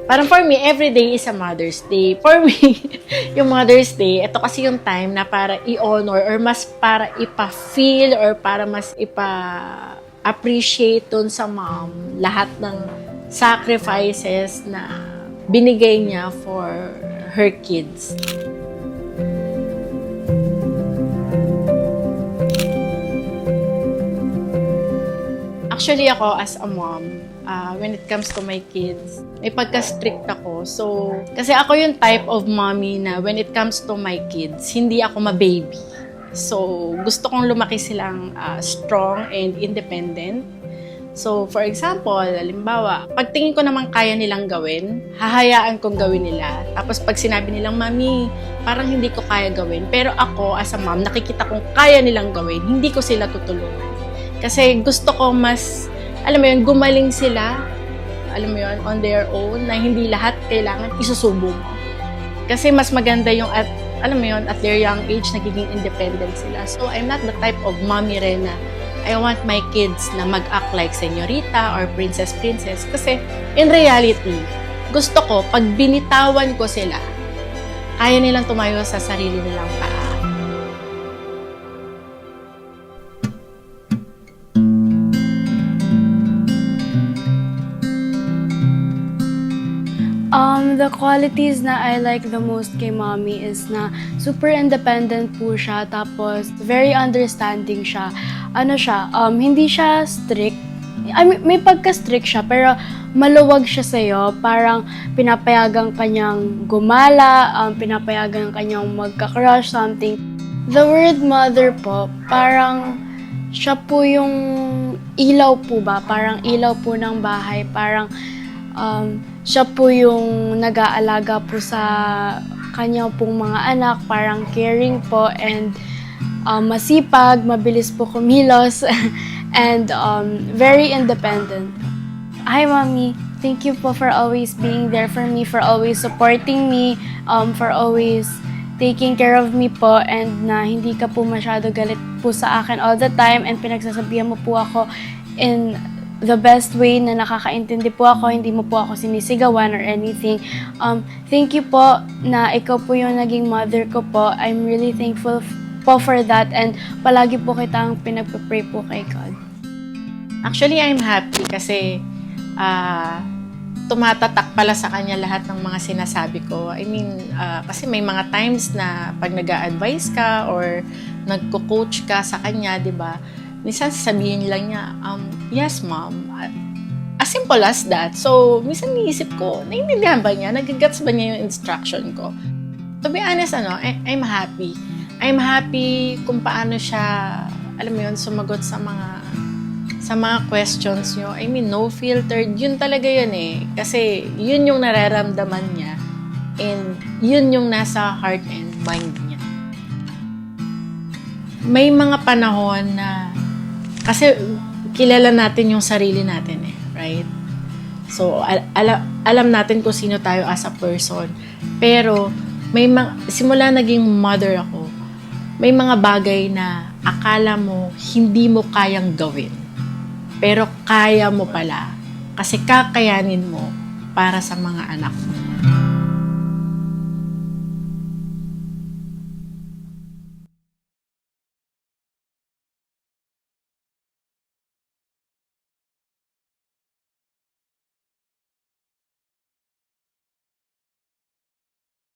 Parang for me, every day is a Mother's Day. For me, yung Mother's Day, ito kasi yung time na para i-honor or mas para ipa-feel or para mas ipa-appreciate dun sa mom lahat ng sacrifices na binigay niya for her kids. Actually, ako as a mom, when it comes to my kids, may pagka-strict ako. So, kasi ako yung type of mommy na when it comes to my kids, hindi ako ma-baby. So, gusto kong lumaki silang strong and independent. So, for example, halimbawa, pagtingin ko naman kaya nilang gawin, hahayaan kong gawin nila. Tapos pag sinabi nilang, Mami, parang hindi ko kaya gawin. Pero ako, as a mom, nakikita kong kaya nilang gawin, hindi ko sila tutulungan. Kasi gusto ko mas, alam mo yun, gumaling sila, alam mo yun, on their own, na hindi lahat kailangan isusubo mo. Kasi mas maganda yung at, alam mo yun, at their young age, nagiging independent sila. So, I'm not the type of mommy rin na I want my kids na mag-act like senyorita or princess. Kasi, in reality, gusto ko, pag binitawan ko sila, kaya nilang tumayo sa sarili nilang paa. The qualities na I like the most kay mommy is na super independent po siya, tapos very understanding siya. Ano siya, hindi siya strict. I mean, may pagka-strict siya, pero maluwag siya sa'yo. Parang pinapayagan kanyang gumala, pinapayagan kanyang magka-crush, something. The word mother po, parang siya po yung ilaw po ba? Parang ilaw po ng bahay, parang siya po yung nag-aalaga po sa kanya pong mga anak, parang caring po and masipag, mabilis po kumilos, and very independent. Hi, Mommy. Thank you po for always being there for me, for always supporting me, for always taking care of me po, and na hindi ka po masyado galit po sa akin all the time, and pinagsasabihan mo po ako in the best way na nakakaintindi po ako, hindi mo po ako sinisigawan or anything. Thank you po na ikaw po yung naging mother ko po. I'm really thankful po for that, and palagi po kitang pinagpa-pray po kay God. Actually, I'm happy kasi tumatatak pala sa kanya lahat ng mga sinasabi ko. I mean, kasi may mga times na pag nag-a-advise ka or nagko-coach ka sa kanya, di ba? Minsan sasabihin lang niya, yes, mom. As simple as that. So, minsan niisip ko, naiintindihan ba niya? Nagagets ba niya yung instruction ko? To be honest, I'm happy. I'm happy kung paano siya, alam mo yun, sumagot sa mga questions niyo. I mean, no filtered. Yun talaga yun eh. Kasi yun yung nararamdaman niya. And yun yung nasa heart and mind niya. May mga panahon na kasi kilala natin yung sarili natin eh, right? So, alam natin kung sino tayo as a person. Pero, simula naging mother ako, may mga bagay na akala mo hindi mo kayang gawin. Pero kaya mo pala kasi kakayanin mo para sa mga anak mo.